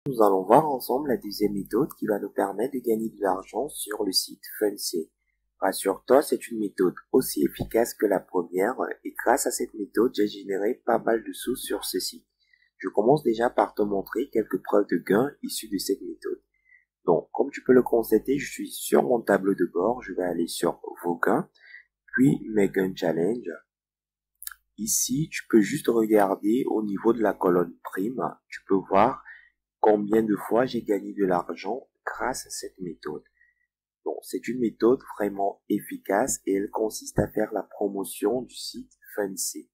Nous allons voir ensemble la deuxième méthode qui va nous permettre de gagner de l'argent sur le site Fundsy. Rassure-toi, c'est une méthode aussi efficace que la première et grâce à cette méthode, j'ai généré pas mal de sous sur ce site. Je commence déjà par te montrer quelques preuves de gains issues de cette méthode. Donc, comme tu peux le constater, je suis sur mon tableau de bord. Je vais aller sur vos gains, puis mes gains challenge. Ici, tu peux juste regarder au niveau de la colonne prime. Tu peux voir combien de fois j'ai gagné de l'argent grâce à cette méthode. Donc, c'est une méthode vraiment efficace et elle consiste à faire la promotion du site Fundsy.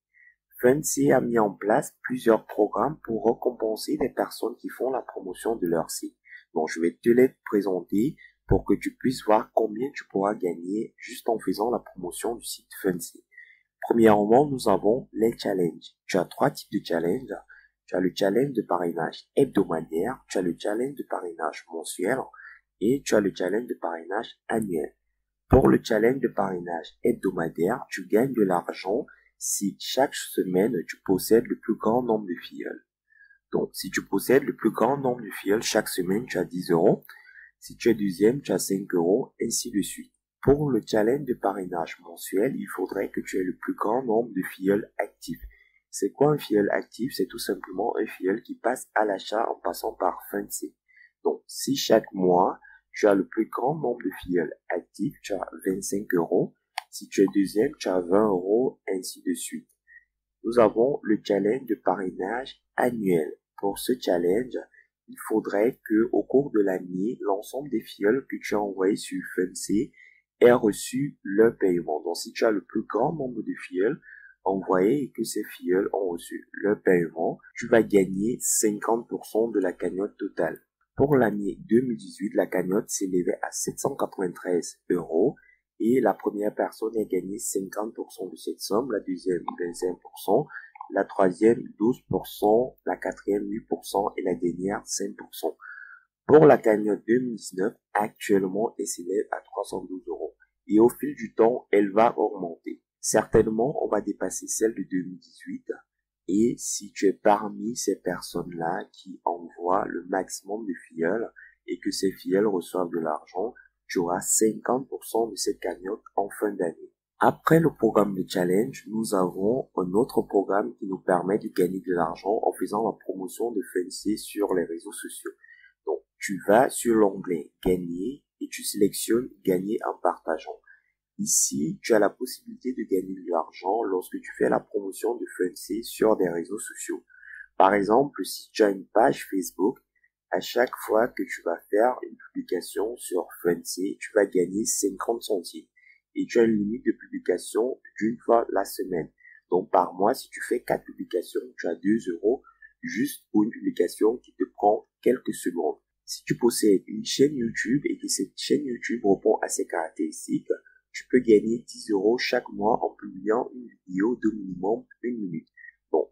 Fundsy a mis en place plusieurs programmes pour récompenser les personnes qui font la promotion de leur site. Donc, je vais te les présenter pour que tu puisses voir combien tu pourras gagner juste en faisant la promotion du site Fundsy. Premièrement, nous avons les challenges. Tu as trois types de challenges. Tu as le challenge de parrainage hebdomadaire, tu as le challenge de parrainage mensuel et tu as le challenge de parrainage annuel. Pour le challenge de parrainage hebdomadaire, tu gagnes de l'argent si chaque semaine tu possèdes le plus grand nombre de filleuls. Donc, si tu possèdes le plus grand nombre de filleuls, chaque semaine tu as 10 euros. Si tu es deuxième, tu as 5 euros, ainsi de suite. Pour le challenge de parrainage mensuel, il faudrait que tu aies le plus grand nombre de filleuls actifs. C'est quoi un filleul actif? C'est tout simplement un filleul qui passe à l'achat en passant par Fundsy. Donc, si chaque mois, tu as le plus grand nombre de filleuls actifs, tu as 25 euros. Si tu es deuxième, tu as 20 euros, ainsi de suite. Nous avons le challenge de parrainage annuel. Pour ce challenge, il faudrait que, au cours de l'année, l'ensemble des filleuls que tu as envoyés sur Fundsy aient reçu leur paiement. Donc, si tu as le plus grand nombre de filleuls envoyés et que ces filleuls ont reçu leur paiement, tu vas gagner 50% de la cagnotte totale. Pour l'année 2018, la cagnotte s'élevait à 793 euros et la première personne a gagné 50% de cette somme, la deuxième 25%, la troisième 12%, la quatrième 8% et la dernière 5%. Pour la cagnotte 2019, actuellement, elle s'élève à 312 euros. Et au fil du temps, elle va augmenter. Certainement, on va dépasser celle de 2018. Et si tu es parmi ces personnes-là qui envoient le maximum de filleuls et que ces filleuls reçoivent de l'argent, tu auras 50% de cette cagnotte en fin d'année. Après le programme de challenge, nous avons un autre programme qui nous permet de gagner de l'argent en faisant la promotion de Fundsy sur les réseaux sociaux. Donc, tu vas sur l'onglet gagner et tu sélectionnes gagner en partageant. Ici, tu as la possibilité de gagner de l'argent lorsque tu fais la promotion de Fundsy sur des réseaux sociaux. Par exemple, si tu as une page Facebook, à chaque fois que tu vas faire une publication sur Fundsy, tu vas gagner 50 centimes. Et tu as une limite de publication d'une fois la semaine. Donc, par mois, si tu fais 4 publications, tu as 2 euros juste pour une publication qui te prend quelques secondes. Si tu possèdes une chaîne YouTube et que cette chaîne YouTube répond à ces caractéristiques, tu peux gagner 10 euros chaque mois en publiant une vidéo de minimum 1 minute. Bon,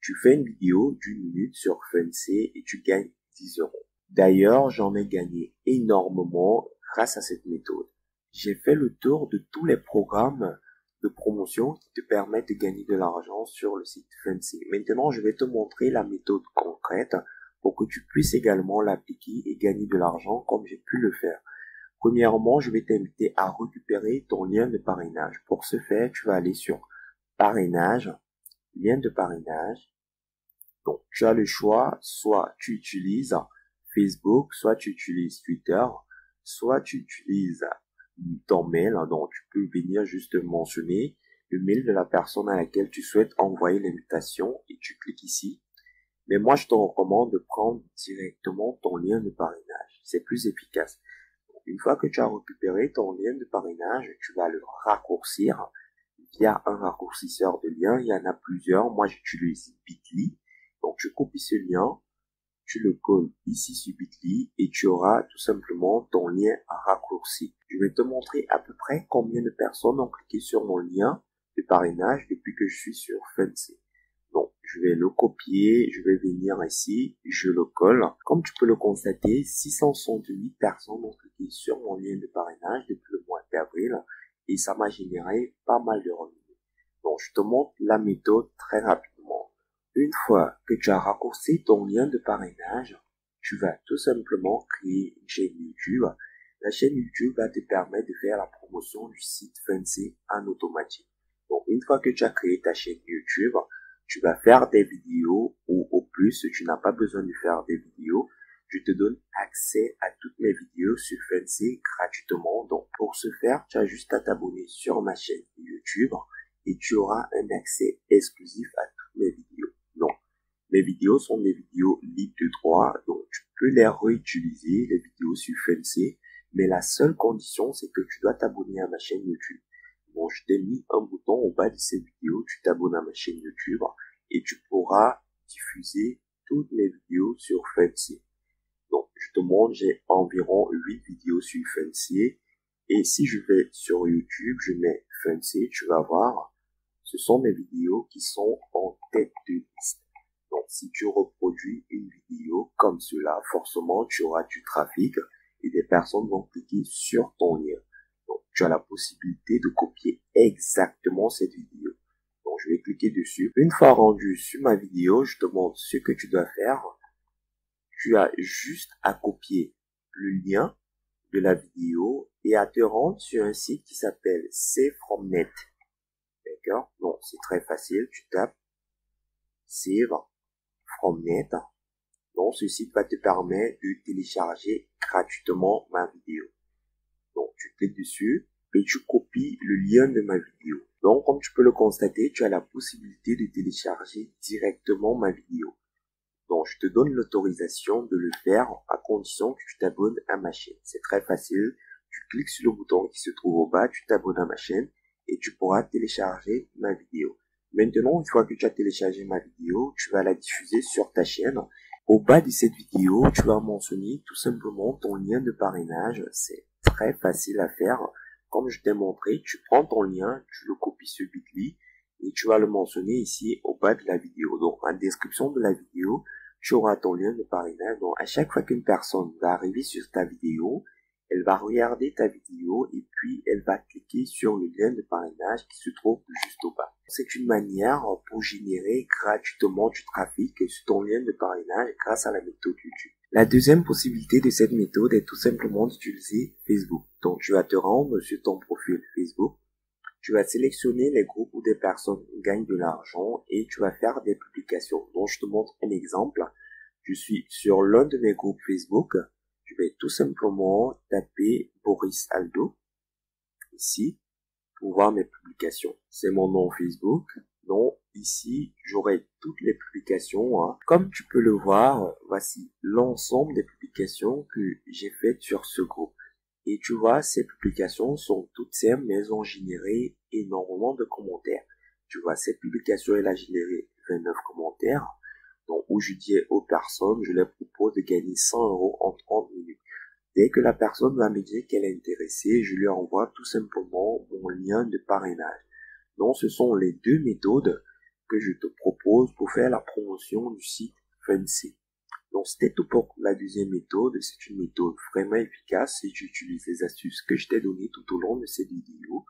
tu fais une vidéo d'une minute sur Fundsy et tu gagnes 10 euros. D'ailleurs, j'en ai gagné énormément grâce à cette méthode. J'ai fait le tour de tous les programmes de promotion qui te permettent de gagner de l'argent sur le site Fundsy. Maintenant, je vais te montrer la méthode concrète pour que tu puisses également l'appliquer et gagner de l'argent comme j'ai pu le faire. Premièrement, je vais t'inviter à récupérer ton lien de parrainage. Pour ce faire, tu vas aller sur parrainage, lien de parrainage. Donc, tu as le choix, soit tu utilises Facebook, soit tu utilises Twitter, soit tu utilises ton mail. Donc, tu peux venir juste mentionner le mail de la personne à laquelle tu souhaites envoyer l'invitation et tu cliques ici. Mais moi, je te recommande de prendre directement ton lien de parrainage. C'est plus efficace. Une fois que tu as récupéré ton lien de parrainage, tu vas le raccourcir via un raccourcisseur de lien. Il y en a plusieurs. Moi, j'utilise Bitly. Donc, tu copies ce lien, tu le colles ici sur Bitly et tu auras tout simplement ton lien raccourci. Je vais te montrer à peu près combien de personnes ont cliqué sur mon lien de parrainage depuis que je suis sur Fundsy. Donc, je vais le copier, je vais venir ici, je le colle. Comme tu peux le constater, 668 personnes ont cliqué sur mon lien de parrainage depuis le mois d'avril et ça m'a généré pas mal de revenus. Donc, je te montre la méthode très rapidement. Une fois que tu as raccourci ton lien de parrainage, tu vas tout simplement créer une chaîne YouTube. La chaîne YouTube va te permettre de faire la promotion du site Fundsy en automatique. Donc, une fois que tu as créé ta chaîne YouTube, tu vas faire des vidéos ou au plus, tu n'as pas besoin de faire des vidéos. Je te donne accès à toutes mes vidéos sur Fundsy gratuitement. Donc, pour ce faire, tu as juste à t'abonner sur ma chaîne YouTube et tu auras un accès exclusif à toutes mes vidéos. Donc, mes vidéos sont des vidéos libres de droit, donc tu peux les réutiliser, les vidéos sur Fundsy, mais la seule condition, c'est que tu dois t'abonner à ma chaîne YouTube. Bon, je t'ai mis un bouton au bas de cette vidéo, tu t'abonnes à ma chaîne YouTube et tu pourras diffuser toutes mes vidéos sur Fundsy. Donc, je te montre, j'ai environ 8 vidéos sur Fundsy. Et si je vais sur YouTube, je mets Fundsy, tu vas voir, ce sont mes vidéos qui sont en tête de liste. Donc, si tu reproduis une vidéo comme cela, forcément, tu auras du trafic et des personnes vont cliquer sur ton lien. Donc, tu as la possibilité de copier exactement cette vidéo. Donc, je vais cliquer dessus. Une fois rendu sur ma vidéo, je te montre ce que tu dois faire. Tu as juste à copier le lien de la vidéo et à te rendre sur un site qui s'appelle SaveFromNet. D'accord? Donc, c'est très facile. Tu tapes SaveFromNet. Donc, ce site va te permettre de télécharger gratuitement ma vidéo. Donc, tu cliques dessus et tu copies le lien de ma vidéo. Donc, comme tu peux le constater, tu as la possibilité de télécharger directement ma vidéo. Donc, je te donne l'autorisation de le faire à condition que tu t'abonnes à ma chaîne. C'est très facile. Tu cliques sur le bouton qui se trouve au bas, tu t'abonnes à ma chaîne et tu pourras télécharger ma vidéo. Maintenant, une fois que tu as téléchargé ma vidéo, tu vas la diffuser sur ta chaîne. Au bas de cette vidéo, tu vas mentionner tout simplement ton lien de parrainage. C'est très facile à faire. Comme je t'ai montré, tu prends ton lien, tu le copies sur Bitly et tu vas le mentionner ici au bas de la vidéo. Donc, en description de la vidéo, tu auras ton lien de parrainage. Donc, à chaque fois qu'une personne va arriver sur ta vidéo, elle va regarder ta vidéo et puis elle va cliquer sur le lien de parrainage qui se trouve juste au bas. C'est une manière pour générer gratuitement du trafic sur ton lien de parrainage grâce à la méthode YouTube. La deuxième possibilité de cette méthode est tout simplement d'utiliser Facebook. Donc, tu vas te rendre sur ton profil Facebook. Tu vas sélectionner les groupes où des personnes gagnent de l'argent et tu vas faire des publications. Donc, je te montre un exemple. Je suis sur l'un de mes groupes Facebook. Je vais tout simplement taper Boris Aldo ici pour voir mes publications. C'est mon nom Facebook. Donc, ici, j'aurai toutes les publications. Comme tu peux le voir, voici l'ensemble des publications que j'ai faites sur ce groupe. Et tu vois, ces publications sont toutes simples, mais elles ont généré énormément de commentaires. Tu vois, cette publication, elle a généré 29 commentaires. Donc, où je dis aux personnes, je leur propose de gagner 100 € en 30 minutes. Dès que la personne va me dire qu'elle est intéressée, je lui envoie tout simplement mon lien de parrainage. Donc, ce sont les deux méthodes que je te propose pour faire la promotion du site Fundsy. Donc, c'était tout pour la deuxième méthode. C'est une méthode vraiment efficace si tu utilises les astuces que je t'ai données tout au long de cette vidéo.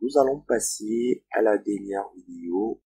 Nous allons passer à la dernière vidéo